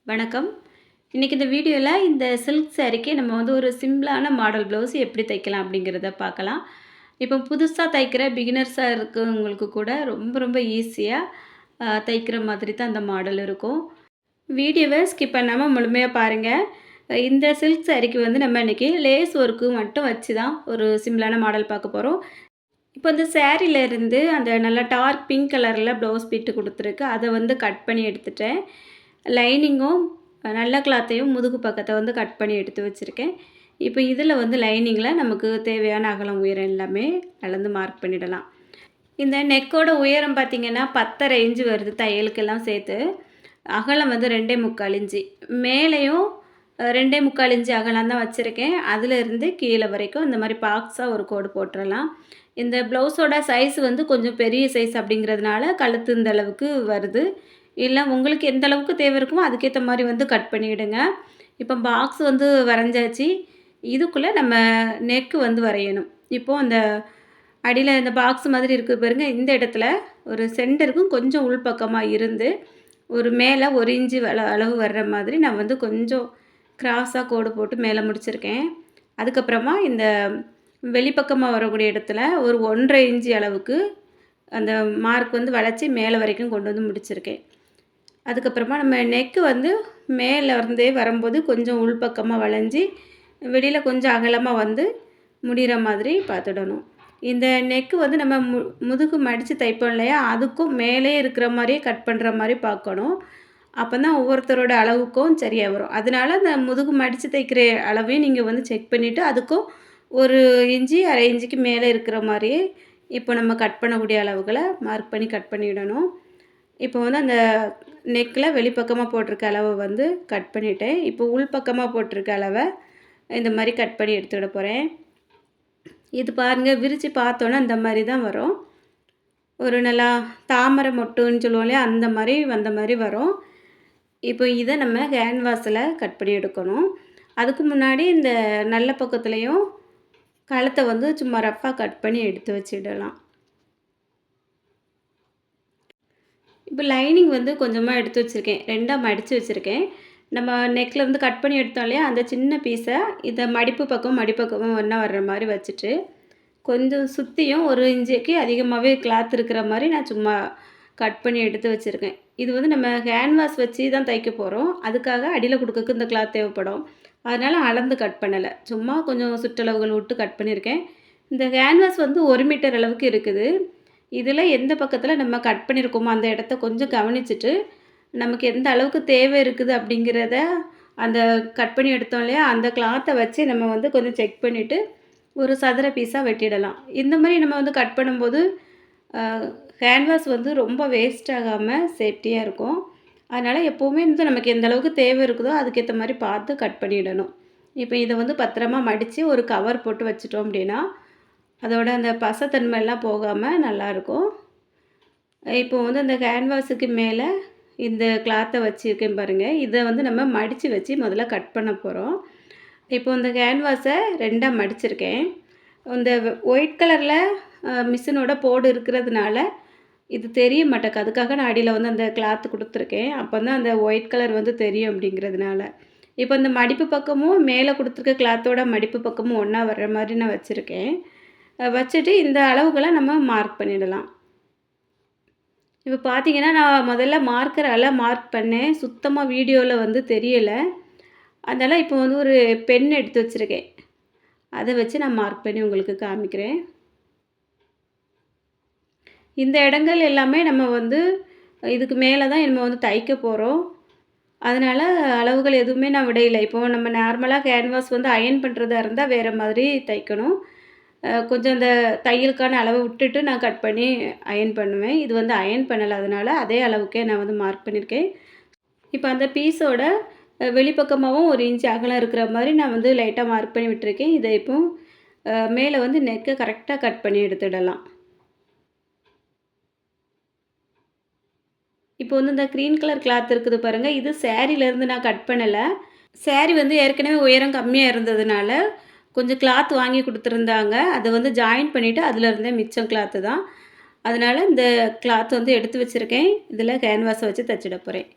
வணக்கம். இன்னைக்கு இந்த வீடியோவில் இந்த சில்க் சாரீக்கு நம்ம வந்து ஒரு சிம்பிளான மாடல் ப்ளவுஸ் எப்படி தைக்கலாம் அப்படிங்கிறத பார்க்கலாம். இப்போ புதுசாக தைக்கிற பிகினர்ஸாக இருக்கவங்களுக்கு கூட ரொம்ப ரொம்ப ஈஸியாக தைக்கிற மாதிரி தான் அந்த மாடல் இருக்கும். வீடியோவை ஸ்கிப் பண்ணாமல் முழுமையாக பாருங்கள். இந்த சில்க் சாரீக்கு வந்து நம்ம இன்றைக்கி லேஸ் ஒர்க்கு மட்டும் வச்சு தான் ஒரு சிம்பிளான மாடல் பார்க்க போகிறோம். இப்போ இந்த சாரீலேருந்து அந்த நல்லா டார்க் பிங்க் கலரில் ப்ளவுஸ் பிட்டு கொடுத்துருக்கு. அதை வந்து கட் பண்ணி எடுத்துட்டேன். லைனிங்கும் நல்ல கிளாத்தையும் முதுகு பக்கத்தை வந்து கட் பண்ணி எடுத்து வச்சுருக்கேன். இப்போ இதில் வந்து லைனிங்கில் நமக்கு தேவையான அகலம் உயரம் எல்லாமே அளந்து மார்க் பண்ணிடலாம். இந்த நெக்கோட உயரம் பார்த்திங்கன்னா 10.5 இன்ச்சு வருது தையலுக்கெல்லாம் சேர்த்து. அகலம் வந்து 2.25 இன்ச்சு. மேலேயும் 2.25 இன்ச்சு அகலம் தான் வச்சுருக்கேன். அதிலிருந்து கீழே வரைக்கும் இந்த மாதிரி பாக்ஸாக ஒரு கோடு போட்டுடலாம். இந்த ப்ளவுஸோட சைஸ் வந்து கொஞ்சம் பெரிய சைஸ் அப்படிங்கிறதுனால கழுத்து இந்த அளவுக்கு வருது. இல்லை உங்களுக்கு எந்த அளவுக்கு தேவை இருக்குமோ அதுக்கேற்ற மாதிரி வந்து கட் பண்ணிவிடுங்க. இப்போ பாக்ஸ் வந்து வரைஞ்சாச்சு. இதுக்குள்ளே நம்ம நெக்கு வந்து வரையணும். இப்போது அந்த அடியில் இந்த பாக்ஸ் மாதிரி இருக்குது பாருங்க, இந்த இடத்துல ஒரு சென்டருக்கும் கொஞ்சம் உள்பக்கமாக இருந்து ஒரு மேலே 1 இன்ச்சு அளவு வர்ற மாதிரி நான் வந்து கொஞ்சம் கிராஸாக கோடு போட்டு மேலே முடிச்சிருக்கேன். அதுக்கப்புறமா இந்த வெளிப்பக்கமாக வரக்கூடிய இடத்துல ஒரு 1.5 இன்ச்சு அளவுக்கு அந்த மார்க் வந்து வளைச்சி மேலே வரைக்கும் கொண்டு வந்து முடிச்சிருக்கேன். அதுக்கப்புறமா நம்ம நெக்கு வந்து மேலே இருந்தே வரும்போது கொஞ்சம் உள்பக்கமாக வளைஞ்சி வெளியில் கொஞ்சம் அகலமாக வந்து முடிகிற மாதிரி பார்த்துடணும். இந்த நெக்கு வந்து நம்ம முதுகு மடித்து தைப்போம் இல்லையா, அதுக்கும் மேலே இருக்கிற மாதிரியே கட் பண்ணுற மாதிரி பார்க்கணும். அப்போ தான் ஒவ்வொருத்தரோட அளவுக்கும் சரியாக வரும். அதனால அந்த முதுகு மடித்து தைக்கிற அளவையும் நீங்கள் வந்து செக் பண்ணிவிட்டு அதுக்கும் 1 இன்ச்சு 1/2 இன்ச்சுக்கு மேலே இருக்கிற மாதிரியே இப்போ நம்ம கட் பண்ணக்கூடிய அளவுகளை மார்க் பண்ணி கட் பண்ணிவிடணும். இப்போ வந்து அந்த நெக்கில் வெளிப்பக்கமாக போட்டிருக்க அளவை வந்து கட் பண்ணிவிட்டேன். இப்போ உள்பக்கமாக போட்டிருக்க அளவை இந்த மாதிரி கட் பண்ணி எடுத்துக்கிட போகிறேன். இது பாருங்கள், விரித்து பார்த்தோன்னா இந்த மாதிரி தான் வரும். ஒரு நல்லா தாமரை மொட்டுன்னு சொல்லுவோம் இல்லையா, அந்த மாதிரி வந்த மாதிரி வரும். இப்போ இதை நம்ம கேன்வாஸில் கட் பண்ணி எடுக்கணும். அதுக்கு முன்னாடி இந்த நல்ல பக்கத்துலேயும் கழுத்தை வந்து சும்மா ரஃப்பாக கட் பண்ணி எடுத்து வச்சிடலாம். இப்போ லைனிங் வந்து கொஞ்சமாக எடுத்து வச்சுருக்கேன். 2ஆக மடித்து வச்சுருக்கேன். நம்ம நெக்கில் இருந்து கட் பண்ணி எடுத்தோம் இல்லையா, அந்த சின்ன பீஸை இதை மடிப்பக்கமும் ஒன்றா வர்ற மாதிரி வச்சுட்டு கொஞ்சம் சுற்றியும் 1 இன்ச்சுக்கு அதிகமாகவே கிளாத் இருக்கிற மாதிரி நான் சும்மா கட் பண்ணி எடுத்து வச்சுருக்கேன். இது வந்து நம்ம கேன்வாஸ் வச்சு தான் தைக்க போகிறோம். அதுக்காக அடியில் கொடுக்கறக்கு இந்த கிளாத் தேவைப்படும். அதனால் அளந்து கட் பண்ணலை. சும்மா கொஞ்சம் சுற்றளவுகள் விட்டு கட் பண்ணியிருக்கேன். இந்த கேன்வாஸ் வந்து 1 மீட்டர் அளவுக்கு இருக்குது. இதில் எந்த பக்கத்தில் நம்ம கட் பண்ணியிருக்கோமோ அந்த இடத்த கொஞ்சம் கவனிச்சுட்டு நமக்கு எந்த அளவுக்கு தேவை இருக்குது அப்படிங்கிறத அந்த கட் பண்ணி எடுத்தோம் இல்லையா, அந்த கிளாத்தை வச்சு நம்ம வந்து கொஞ்சம் செக் பண்ணிவிட்டு ஒரு சதுர பீஸாக வெட்டிடலாம். இந்த மாதிரி நம்ம வந்து கட் பண்ணும்போது கேன்வாஸ் வந்து ரொம்ப வேஸ்ட் ஆகாமல் சேஃப்டியாக இருக்கும். அதனால் எப்போவுமே வந்து நமக்கு எந்த அளவுக்கு தேவை இருக்குதோ அதுக்கேற்ற மாதிரி பார்த்து கட் பண்ணிடணும். இப்போ இதை வந்து பத்திரமா மடித்து ஒரு கவர் போட்டு வச்சிட்டோம் அப்படின்னா அதோட அந்த பசத்தன்மையெல்லாம் போகாமல் நல்லாயிருக்கும். இப்போ வந்து அந்த கேன்வாஸுக்கு மேலே இந்த கிளாத்தை வச்சுருக்கேன் பாருங்கள். இதை வந்து நம்ம மடித்து வச்சு முதல்ல கட் பண்ண போகிறோம். இப்போ இந்த கேன்வாஸை 2ஆக மடிச்சிருக்கேன். இந்த ஒயிட் கலரில் மிஷினோட போர்டு இருக்கிறதுனால இது தெரிய மாட்டேக்கு. அதுக்காக நான் அடியில் வந்து அந்த கிளாத்து கொடுத்துருக்கேன். அப்போ தான் அந்த ஒயிட் கலர் வந்து தெரியும் அப்படிங்கிறதுனால. இப்போ இந்த மடிப்பு பக்கமும் மேலே கொடுத்துருக்க கிளாத்தோட மடிப்பு பக்கமும் ஒன்றா வர்ற மாதிரி நான் வச்சுருக்கேன். வச்சுட்டு இந்த அளவுகளை நம்ம மார்க் பண்ணிடலாம். இப்போ பார்த்தீங்கன்னா நான் முதல்ல மார்க்கரால் மார்க் பண்ணேன். சுத்தமாக வீடியோவில் வந்து தெரியலை. அதனால் இப்போ வந்து ஒரு பென் எடுத்து வச்சுருக்கேன். அதை வச்சு நான் மார்க் பண்ணி உங்களுக்கு காமிக்கிறேன். இந்த இடங்கள் எல்லாமே நம்ம வந்து இதுக்கு மேலே தான் நம்ம வந்து தைக்க போகிறோம். அதனால் அளவுகள் எதுவுமே நான் விடையில்லை. இப்போது நம்ம நார்மலாக கேன்வாஸ் வந்து அயர்ன் பண்ணுறதா இருந்தால் வேறு மாதிரி தைக்கணும். கொஞ்சம் இந்த தையலுக்கான அளவை விட்டுட்டு நான் கட் பண்ணி அயர்ன் பண்ணுவேன். இது வந்து அயர்ன் பண்ணலை. அதனால் அதே அளவுக்கே நான் வந்து மார்க் பண்ணியிருக்கேன். இப்போ அந்த பீஸோட வெளிப்பக்கமாகவும் 1 இன்ச்சு அகலம் இருக்கிற மாதிரி நான் வந்து லைட்டாக மார்க் பண்ணி விட்டுருக்கேன். இதை இப்போ மேலே வந்து நெக்கை கரெக்டாக கட் பண்ணி எடுத்துடலாம். இப்போ வந்து இந்த க்ரீன் கலர் கிளாத் இருக்குது பாருங்கள், இது சாரீலேருந்து நான் கட் பண்ணலை. சாரீ வந்து ஏற்கனவே உயரம் கம்மியாக இருந்ததுனால கொஞ்சம் கிளாத் வாங்கி கொடுத்துருந்தாங்க. அதை வந்து ஜாயின் பண்ணிவிட்டு அதில் இருந்தே மிச்சம் கிளாத்து தான். அதனால் இந்த கிளாத் வந்து எடுத்து வச்சுருக்கேன். இதில் கேன்வாஸை வச்சு தைச்சிட போகிறேன்.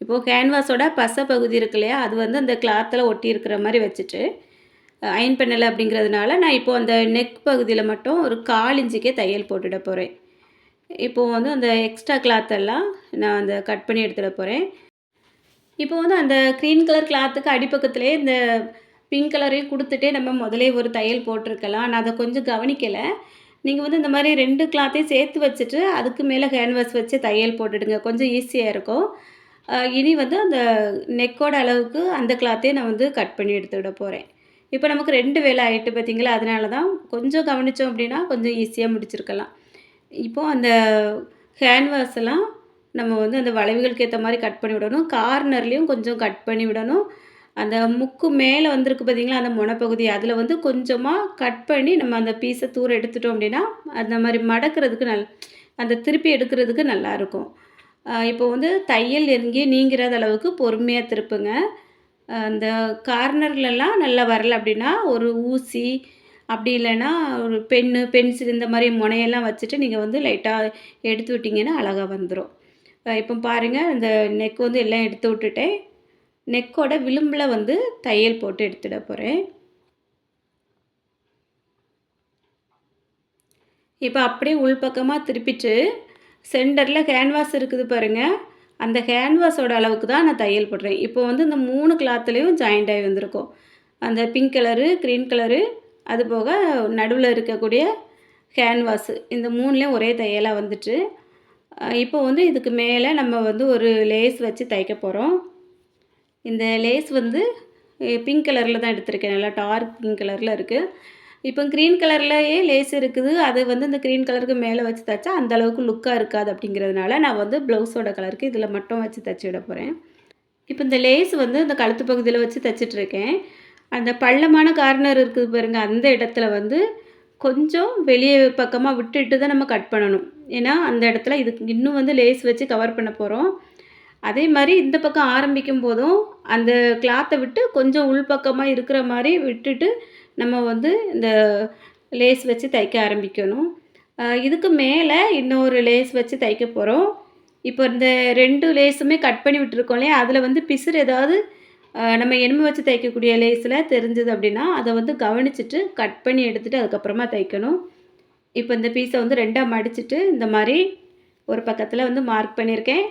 இப்போது கேன்வாஸோட பசை பகுதி இருக்கு இல்லையா, அது வந்து அந்த கிளாத்தில் ஒட்டி இருக்கிற மாதிரி வச்சுட்டு அயர்ன் பண்ணலை அப்படிங்கிறதுனால நான் இப்போது அந்த நெக் பகுதியில் மட்டும் ஒரு 1/4 இன்ச்சுக்கே தையல் போட்டுட போகிறேன். இப்போது வந்து அந்த எக்ஸ்ட்ரா கிளாத்தெல்லாம் நான் அந்த கட் பண்ணி எடுத்துட போகிறேன். இப்போ வந்து அந்த க்ரீன் கலர் கிளாத்துக்கு அடிப்பக்கத்திலே இந்த பிங்க் கலரையும் குடுத்துட்டே நம்ம முதலே ஒரு தையல் போட்டிருக்கலாம். நான் அத கொஞ்சம் கவனிக்கல. நீங்க வந்து இந்த மாரி 2 கிளாத்தையும் சேர்த்து வச்சுட்டு, அதுக்கு மேல கேன்வாஸ் வச்சு தையல் போட்டுடுங்க. கொஞ்சம் ஈஸியா இருக்கும். இனி வந்து அந்த நெக்கோட அளவுக்கு அந்த கிளாத்தையும் நான் வந்து கட் பண்ணி எடுத்துவிட போறேன். இப்போ நமக்கு 2 வேலை ஆயிட்டு பார்த்தீங்களா? அதனால தான் கொஞ்சம் கவனிச்சோம் அப்டின்னா, கொஞ்சம் ஈஸியா முடிச்சிருக்கலாம். இப்போ அந்த கேன்வாஸ் எல்லாம் நம்ம வந்து அந்த வளைவுகளுக்கு ஏத்த மாரி கட் பண்ணி விடணும். கார்னர்லேயும் கொஞ்சம் கட் பண்ணி விடணும். அந்த முக்கு மேலே வந்திருக்கு பார்த்தீங்களா, அந்த மொனப்பகுதி அதில வந்து கொஞ்சமா கட் பண்ணி நம்ம அந்த பீஸை தூர எடுத்துட்டோம் அப்படின்னா, அந்த மாரி மடக்கிறதுக்கு அந்த திருப்பி எடுக்கிறதுக்கு நல்லாயிருக்கும். இப்போ வந்து தையல் எங்கேயும் நீங்கிறாத அளவுக்கு பொறுமையா திருப்புங்க. அந்த கார்னர்லலாம் நல்லா வரல அப்படின்னா, ஒரு ஊசி அப்படி இல்லைன்னா ஒரு பென்னு, பென்சில் இந்த மாரி முனையெல்லாம் வச்சுட்டு நீங்க வந்து லைட்டா எடுத்து விட்டீங்கன்னா அழகா வந்துரும். இப்போ பாருங்க, இந்த நெக் வந்து எல்லாம் எடுத்து விட்டுட்டேன். நெக்கோட விளிம்பில வந்து தையல் போட்டு எடுத்துட போகிறேன். இப்போ அப்படியே உள்பக்கமாக திருப்பிட்டு சென்டரில் கேன்வாஸ் இருக்குது பாருங்க. அந்த கேன்வாஸோட அளவுக்கு தான் நான் தையல் போடுறேன். இப்போ வந்து இந்த 3 கிளாத்துலேயும் ஜாயிண்ட் ஆகி வந்திருக்கும். அந்த பிங்க் கலரு, க்ரீன் கலரு, அதுபோக நடுவில் இருக்கக்கூடிய கேன்வாஸு இந்த 3லேயும் ஒரே தையலாக வந்துட்டு, இப்போ வந்து இதுக்கு மேலே நம்ம வந்து ஒரு லேஸ் வச்சு தைக்க போகிறோம். இந்த லேஸ் வந்து பிங்க் கலரில் தான் எடுத்திருக்கேன். நல்லா டார்க் பிங்க் கலரில் இருக்குது. இப்போ க்ரீன் கலர்லயே லேஸ் இருக்குது. அது வந்து இந்த க்ரீன் கலருக்கு மேலே வச்சு தைச்சா அந்த அளவுக்கு லுக்கா இருக்காது அப்படிங்கிறதுனால, நான் வந்து ப்ளவுஸோட கலருக்கு இதில் மட்டும் வச்சு தச்சு விட போகிறேன். இப்போ இந்த லேஸ் வந்து இந்த கழுத்து பகுதியில் வச்சு தச்சுட்ருக்கேன். அந்த பள்ளமான கார்னர் இருக்குது பாருங்க, அந்த இடத்துல வந்து கொஞ்சம் வெளியே பக்கமாக விட்டுட்டு தான் நம்ம கட் பண்ணணும். ஏன்னா, அந்த இடத்துல இதுக்கு இன்னும் வந்து லேஸ் வச்சு கவர் பண்ண போகிறோம். அதே மாரி இந்த பக்கம் ஆரம்பிக்கும் போதும், அந்த கிளாத்த விட்டு கொஞ்சம் உள்பக்கமா இருக்கிற மாரி விட்டுட்டு, நம்ம வந்து இந்த லேஸ் வச்சு தைக்க ஆரம்பிக்கணும். இதுக்கு மேல இன்னொரு லேஸ் வச்சு தைக்க போறோம். இப்போ இந்த 2 லேஸுமே கட் பண்ணி விட்டுருக்கோம் இல்லையா? அதில வந்து பிசுறு ஏதாவது நம்ம எலும்பு வச்சு தைக்கக்கூடிய லேஸில தெரிஞ்சது அப்படின்னா, அத வந்து கவனிச்சுட்டு கட் பண்ணி எடுத்துட்டு அதுக்கப்புறமா தைக்கணும். இப்போ இந்த பீஸ வந்து 2ஆ மடிச்சுட்டு, இந்த மாரி ஒரு பக்கத்தில வந்து மார்க் பண்ணியிருக்கேன்.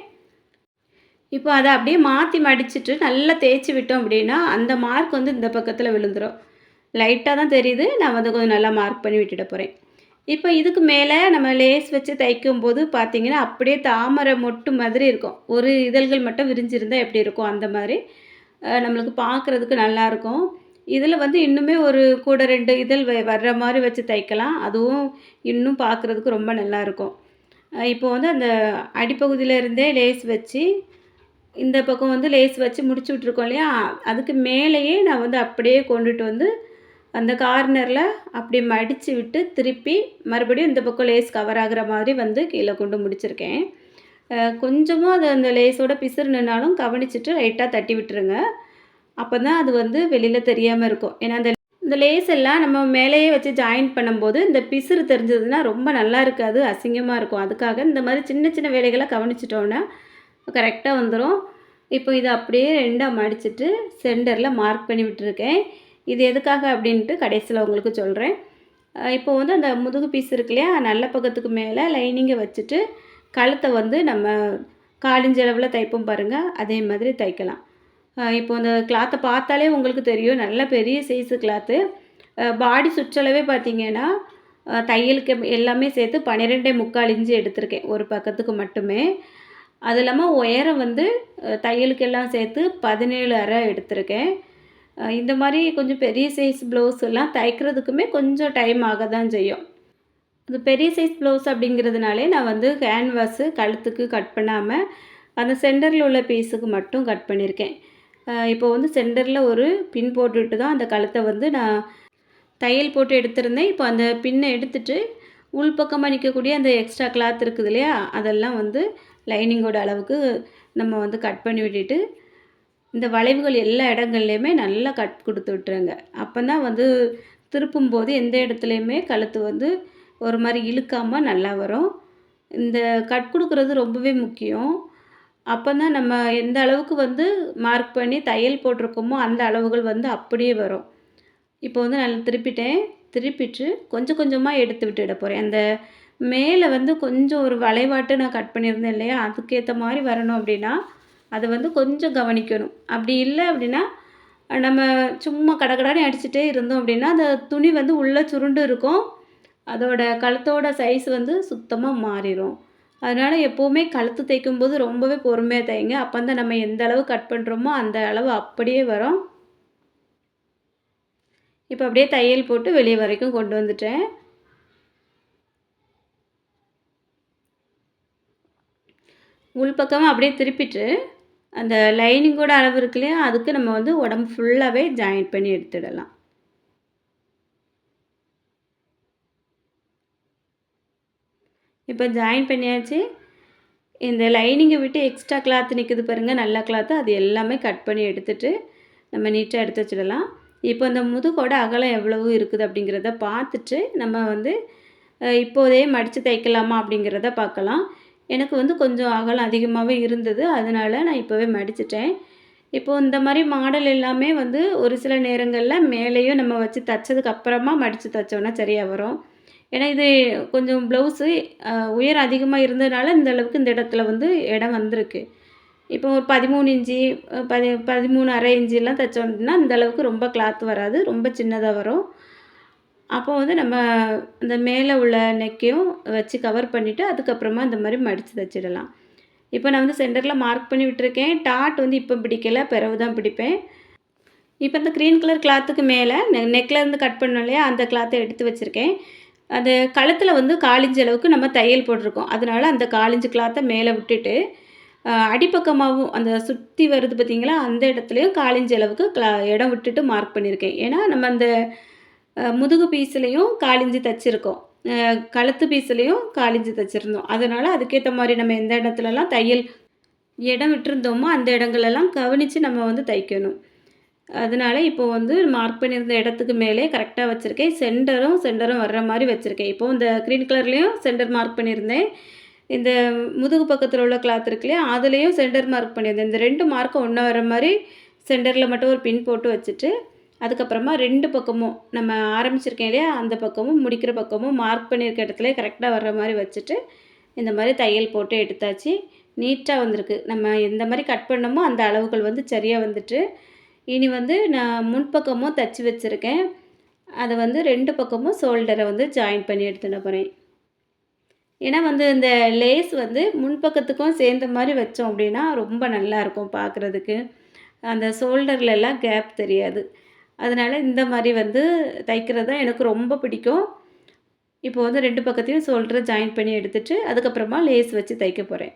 இப்போ அத அப்படியே மாத்தி மடிச்சுட்டு நல்லா தேய்ச்சி விட்டோம் அப்படின்னா, அந்த மார்க் வந்து இந்த பக்கத்தில விழுந்துரும். லைட்டா தான் தெரியுது. நான் வந்து கொஞ்சம் நல்லா மார்க் பண்ணி விட்டுட போறேன். இப்போ இதுக்கு மேல நம்ம லேஸ் வச்சு தைக்கும்போது பார்த்தீங்கன்னா, அப்படியே தாமரை மொட்டு மாதிரி இருக்கும். ஒரு இதழ்கள் மட்டும் விரிஞ்சிருந்தா எப்படி இருக்கும், அந்த மாரி நம்மளுக்கு பார்க்குறதுக்கு நல்லாயிருக்கும். இதில வந்து இன்னுமே ஒரு கூட 2 இதழ் வர்ற மாரி வச்சு தைக்கலாம். அதுவும் இன்னும் பார்க்குறதுக்கு ரொம்ப நல்லாயிருக்கும். இப்போ வந்து அந்த அடிப்பகுதியில இருந்தே லேஸ் வச்சு இந்த பக்கம் வந்து லேஸ் வச்சு முடிச்சு விட்ருக்கோம் இல்லையா? அதுக்கு மேலேயே நான் வந்து அப்படியே கொண்டுட்டு வந்து, அந்த கார்னரில அப்படியே மடிச்சு விட்டு, திருப்பி மறுபடியும் இந்த பக்கம் லேஸ் கவர் ஆகுற மாதிரி வந்து கீழ கொண்டு முடிச்சிருக்கேன். கொஞ்சமும் அது அந்த லேஸோட பிசுறு நின்னாலும் கவனிச்சுட்டு லைட்டா தட்டி விட்டுருங்க. அப்பதான் அது வந்து வெளியில தெரியாம இருக்கும். ஏன்னா, அந்த இந்த லேஸ் எல்லாம் நம்ம மேலேயே வச்சு ஜாயின் பண்ணும்போது, இந்த பிசுறு தெரிஞ்சதுன்னா ரொம்ப நல்லா இருக்காது, அசிங்கமா இருக்கும். அதுக்காக இந்த மாரி சின்ன சின்ன வேலைகள கவனிச்சுட்டோம்னா, கரெக்ட்டா வந்துரும். இப்போ இத அப்படியே 2ஆ மடிச்சுட்டு சென்டர்ல மார்க் பண்ணி விட்டுருக்கேன். இது எதுக்காக அப்படின்ட்டு கடைசியில உங்களுக்கு சொல்றேன். இப்போ வந்து அந்த முதுகு பீஸ் இருக்கு இல்லையா? நல்ல பக்கத்துக்கு மேல லைனிங்க வச்சுட்டு, கழுத்த வந்து நம்ம 1/4 இன்ச் அளவுல தைப்போம் பாருங்க, அதே மாதிரி தைக்கலாம். இப்போ அந்த கிளாத்த பார்த்தாலே உங்களுக்கு தெரியும். நல்ல பெரிய சைஸு கிளாத்து. பாடி சுற்றளவே பார்த்தீங்கன்னா, தையலுக்கு எல்லாமே சேர்த்து 12.75 இன்ச்சு எடுத்திருக்கேன். ஒரு பக்கத்துக்கு மட்டுமே. அது இல்லாம உயரம் வந்து தையலுக்கெல்லாம் சேர்த்து 17.5 எடுத்திருக்கேன். இந்த மாரி கொஞ்சம் பெரிய சைஸ் ப்ளவுஸ் எல்லாம் தைக்கிறதுக்குமே கொஞ்சம் டைம் ஆக தான் செய்யும். அது பெரிய சைஸ் ப்ளவுஸ் அப்படிங்கிறதுனாலே நான் வந்து கேன்வாஸு கழுத்துக்கு கட் பண்ணாம, அந்த சென்டரில உள்ள பீஸுக்கு மட்டும் கட் பண்ணியிருக்கேன். இப்போ வந்து சென்டரில ஒரு பின் போட்டுட்டு தான் அந்த கழுத்த வந்து நான் தையல் போட்டு எடுத்திருந்தேன். இப்போ அந்த பின்ன எடுத்துட்டு, உள்பக்கமா நிக்கக்கூடிய அந்த எக்ஸ்ட்ரா கிளாத் இருக்குது இல்லையா? அதெல்லாம் வந்து லைனிங்கோட அளவுக்கு நம்ம வந்து கட் பண்ணி விட்டுட்டு, இந்த வளைவுகள் எல்லா இடங்கள்லையுமே நல்லா கட் குடுத்து விட்டுருங்க. அப்பதான் வந்து திருப்பும்போது எந்த இடத்துலையுமே கழுத்து வந்து ஒரு மாரி இழுக்காம நல்லா வரும். இந்த கட் குடுக்குறது ரொம்பவே முக்கியம். அப்போ தான் நம்ம எந்த அளவுக்கு வந்து மார்க் பண்ணி தையல் போட்டிருக்கோமோ, அந்த அளவுகள் வந்து அப்படியே வரும். இப்போ வந்து நல்லா திருப்பிட்டேன். திருப்பிட்டு கொஞ்சம் கொஞ்சமா எடுத்து விட்டுட போறேன். அந்த மேலே வந்து கொஞ்சம் ஒரு வளைவாட்டு நான் கட் பண்ணியிருந்தேன் இல்லையா? அதுக்கேத்த மாரி வரணும் அப்படின்னா, அத வந்து கொஞ்சம் கவனிக்கணும். அப்படி இல்ல அப்படின்னா, நம்ம சும்மா கடகடன்னு அடிச்சுட்டே இருந்தோம் அப்படின்னா, அந்த துணி வந்து உள்ள சுருண்டு இருக்கும். அதோட கழுத்தோட சைஸ் வந்து சுத்தமா மாறிரும். அதனால எப்பவுமே கழுத்து தைக்கும்போது ரொம்பவே பொறுமையா தைங்க. அப்ப தான் நம்ம எந்த அளவு கட் பண்றோமோ, அந்த அளவு அப்படியே வரும். இப்ப அப்படியே தையல் போட்டு வெளிய வரைக்கும் கொண்டு வந்துட்டேன். உள்பக்கமா அப்படியே திருப்பிட்டு, அந்த லைனிங்கோட அளவு இருக்கு இல்லையா? அதுக்கு நம்ம வந்து உடம்பு ஃபுல்லாவே ஜாயின் பண்ணி எடுத்துடலாம். இப்ப ஜாயின் பண்ணியாச்சு. இந்த லைனிங்க விட்டு எக்ஸ்ட்ரா கிளாத் நிக்குது பாருங்க, நல்ல கிளாத்து. அது எல்லாமே கட் பண்ணி எடுத்துட்டு, நம்ம நீட்டா எடுத்து வச்சுடலாம். இப்போ இந்த முதுகோட அகலம் எவ்வளவு இருக்குது அப்படிங்கிறத பார்த்துட்டு, நம்ம வந்து இப்போதே மடித்து தைக்கலாமா அப்படிங்கிறத பார்க்கலாம். எனக்கு வந்து கொஞ்சம் அகலம் அதிகமாவே இருந்தது. அதனால நான் இப்போவே மடிச்சுட்டேன். இப்போ இந்த மாரி மாடல் எல்லாமே வந்து ஒரு சில நேரங்கள்ல மேலேயும் நம்ம வச்சு தச்சதுக்கு அப்புறமா மடித்து தச்சோம்னா சரியா வரும். ஏன்னா இது கொஞ்சம் ப்ளவுஸு உயரம் அதிகமா இருந்ததுனால இந்த அளவுக்கு இந்த இடத்துல வந்து இடம் வந்திருக்கு. இப்போ ஒரு 13 இன்ச்சு 13 1/2 இன்ச்சுலாம் தைச்சோம் அப்படின்னா, இந்த அளவுக்கு ரொம்ப கிளாத் வராது. ரொம்ப சின்னதா வரும். அப்போ வந்து நம்ம அந்த மேலே உள்ள நெக்கையும் வச்சு கவர் பண்ணிவிட்டு, அதுக்கப்புறமா இந்த மாரி மடித்து தைச்சிடலாம். இப்போ நான் வந்து சென்டரில மார்க் பண்ணி விட்டுருக்கேன். டாட் வந்து இப்போ பிடிக்கல, பிறவு தான் பிடிப்பேன். இப்போ இந்த க்ரீன் கலர் கிளாத்துக்கு மேலே நெக்லேருந்து கட் பண்ணோம் இல்லையா? அந்த கிளாத்த எடுத்து வச்சுருக்கேன். அது கழுத்துல வந்து 1/4 இன்ச் அளவுக்கு நம்ம தையல் போட்டிருக்கோம். அதனால அந்த 1/4 இன்ச் கிளாத்த மேலே விட்டுட்டு, அடிப்பக்கமாவும் அந்த சுத்தி வருது பார்த்தீங்களா? அந்த இடத்துலயும் 1/4 இன்ச் அளவுக்கு இடம் விட்டுட்டு மார்க் பண்ணியிருக்கேன். ஏன்னா, நம்ம அந்த முதுகு பீஸ்லயும் 1/4 இன்ச் தச்சிருக்கோம். கழுத்து பீஸ்லயும் 1/4 இன்ச் தச்சிருந்தோம். அதனால அதுக்கேத்த மாரி நம்ம எந்த இடத்துலலாம் தையல் இடம் விட்டுருந்தோமோ, அந்த இடங்களெல்லாம் கவனிச்சு நம்ம வந்து தைக்கணும். அதனால இப்போ வந்து மார்க் பண்ணியிருந்த இடத்துக்கு மேலே கரெக்ட்டா வச்சிருக்கேன். சென்டரும் வர்ற மாரி வச்சிருக்கேன். இப்போ இந்த கிரீன் கலர்லயும் சென்டர் மார்க் பண்ணியிருந்தேன். இந்த முதுகு பக்கத்துல உள்ள கிளாத் இருக்கு இல்லையா? அதுலயும் சென்டர் மார்க் பண்ணியிருந்தேன். இந்த 2 மார்க்கும் ஒண்ணா வர மாரி சென்டர்ல மட்டும் ஒரு பின் போட்டு வச்சுட்டு, அதுக்கப்புறமா 2 பக்கமும் நம்ம ஆரம்பிச்சிருக்கேன் இல்லையா? அந்த பக்கமும், முடிக்கிற பக்கமும் மார்க் பண்ணியிருக்க இடத்துலயே கரெக்ட்டா வர்ற மாரி வச்சுட்டு, இந்த மாரி தையல் போட்டு எடுத்தாச்சு. நீட்டா வந்திருக்கு. நம்ம எந்த மாரி கட் பண்ணோமோ, அந்த அளவுகள் வந்து சரியா வந்துட்டு, இனி வந்து நான் முன்பக்கமும் தச்சு வச்சுருக்கேன். அத வந்து 2 பக்கமும் ஷோல்டர வந்து ஜாயின் பண்ணி எடுத்துட போறேன். ஏன்னா வந்து இந்த லேஸ் வந்து முன்பக்கத்துக்கும் சேர்ந்த மாரி வச்சோம் அப்படின்னா, ரொம்ப நல்லாயிருக்கும் பார்க்குறதுக்கு. அந்த ஷோல்டர்லலாம் கேப் தெரியாது. அதனால இந்த மாரி வந்து தைக்கிறது தான் எனக்கு ரொம்ப பிடிக்கும். இப்போ வந்து 2 பக்கத்தையும் ஷோல்டர ஜாயின் பண்ணி எடுத்துட்டு, அதுக்கப்புறமா லேஸ் வச்சு தைக்க போறேன்.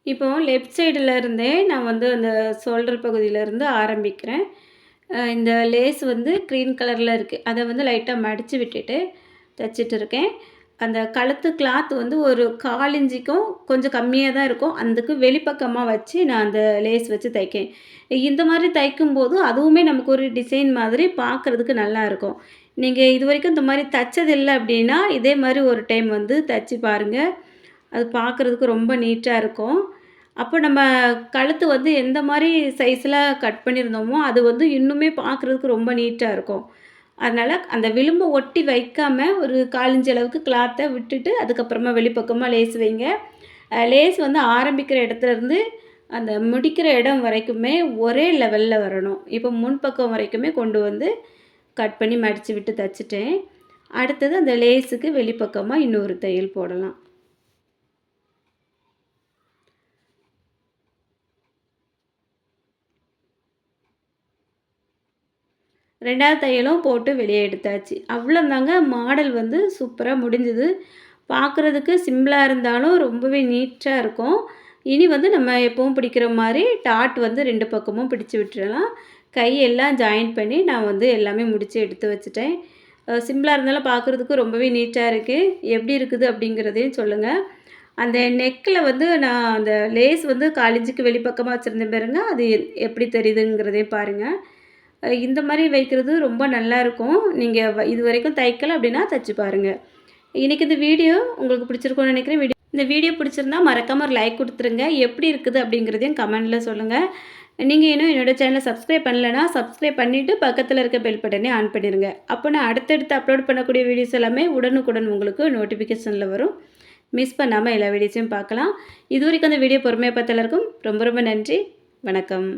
இப்போ லெஃப்ட் சைடுல இருந்தே நான் வந்து அந்த ஷோல்டர் பகுதியிலேருந்து ஆரம்பிக்கிறேன். இந்த லேஸ் வந்து க்ரீன் கலர்ல இருக்கு. அத வந்து லைட்டா மடிச்சு விட்டுட்டு தச்சுட்டு இருக்கேன். அந்த கழுத்து கிளாத் வந்து ஒரு 1/4 இஞ்சுக்கும் கொஞ்சம் கம்மியா தான் இருக்கும். அதுக்கு வெளிப்பக்கமா வச்சு நான் அந்த லேஸ் வச்சு தைக்கேன். இந்த மாரி தைக்கும்போது அதுவுமே நமக்கு ஒரு டிசைன் மாதிரி பார்க்குறதுக்கு நல்லாயிருக்கும். நீங்க இதுவரைக்கும் இந்த மாரி தச்சது இல்ல அப்டின்னா, இதே மாரி ஒரு டைம் வந்து தச்சு பாருங்க. அது பார்க்குறதுக்கு ரொம்ப நீட்டா இருக்கும். அப்போ நம்ம கழுத்து வந்து எந்த மாரி சைஸ்ல கட் பண்ணியிருந்தோமோ, அது வந்து இன்னுமே பார்க்குறதுக்கு ரொம்ப நீட்டா இருக்கும். அதனால அந்த விளிம்ப ஒட்டி வைக்காம ஒரு 1/4 இன்ச் அளவுக்கு கிளாத்த விட்டுட்டு, அதுக்கப்புறமா வெளிப்பக்கமா லேஸ் வைங்க. லேஸ் வந்து ஆரம்பிக்கிற இடத்துலருந்து அந்த முடிக்கிற இடம் வரைக்குமே ஒரே லெவல்ல வரணும். இப்போ முன்பக்கம் வரைக்குமே கொண்டு வந்து கட் பண்ணி மடிச்சு விட்டு தச்சுட்டேன். அடுத்தது அந்த லேஸுக்கு வெளிப்பக்கமா இன்னொரு தையல் போடலாம். 2வது தையலும் போட்டு வெளியே எடுத்தாச்சு. அவ்வளோதாங்க மாடல் வந்து சூப்பரா முடிஞ்சுது. பார்க்குறதுக்கு சிம்பிளா இருந்தாலும் ரொம்பவே நீட்டா இருக்கும். இனி வந்து நம்ம எப்பவும் பிடிக்கிற மாரி டாட் வந்து 2 பக்கமும் பிடிச்சு விட்டுறலாம். கை எல்லாம் ஜாயின் பண்ணி நான் வந்து எல்லாமே முடிச்சு எடுத்து வச்சுட்டேன். சிம்பிளா இருந்தாலும் பார்க்குறதுக்கு ரொம்பவே நீட்டா இருக்கு. எப்படி இருக்குது அப்படிங்கிறதையும் சொல்லுங்க. அந்த நெக்ல வந்து நான் அந்த லேஸ் வந்து 1/4 இன்ச்சுக்கு வெளிப்பக்கமா வச்சுருந்தேன் பாருங்க. அது எப்படி தெரியுதுங்கிறதையும் பாருங்க. இந்த மாரி வைக்கிறது ரொம்ப நல்லாயிருக்கும். நீங்க இதுவரைக்கும் தைக்கல அப்படின்னா தச்சு பாருங்க. இன்னைக்கு இந்த வீடியோ உங்களுக்கு பிடிச்சிருக்கும்னு நினைக்கிறேன். இந்த வீடியோ பிடிச்சிருந்தா மறக்காம ஒரு லைக் குடுத்துருங்க. எப்படி இருக்குது அப்படிங்கிறதையும் கமெண்ட்ல சொல்லுங்க. நீங்க இன்னும் என்னோட சேனல சப்ஸ்கிரைப் பண்ணலன்னா, சப்ஸ்கிரைப் பண்ணிட்டு பக்கத்துல இருக்க பெல் பட்டனையும் ஆன் பண்ணிருங்க. அப்போ நான் அடுத்தடுத்து அப்லோட் பண்ணக்கூடிய வீடியோஸ் எல்லாமே உடனுக்குடன் உங்களுக்கு நோட்டிஃபிகேஷன்ல வரும். மிஸ் பண்ணாம எல்லா வீடியோஸையும் பார்க்கலாம். இதுவரைக்கும் அந்த வீடியோ பொறுமையா பார்த்த எல்லாருக்கும் ரொம்ப ரொம்ப நன்றி. வணக்கம்.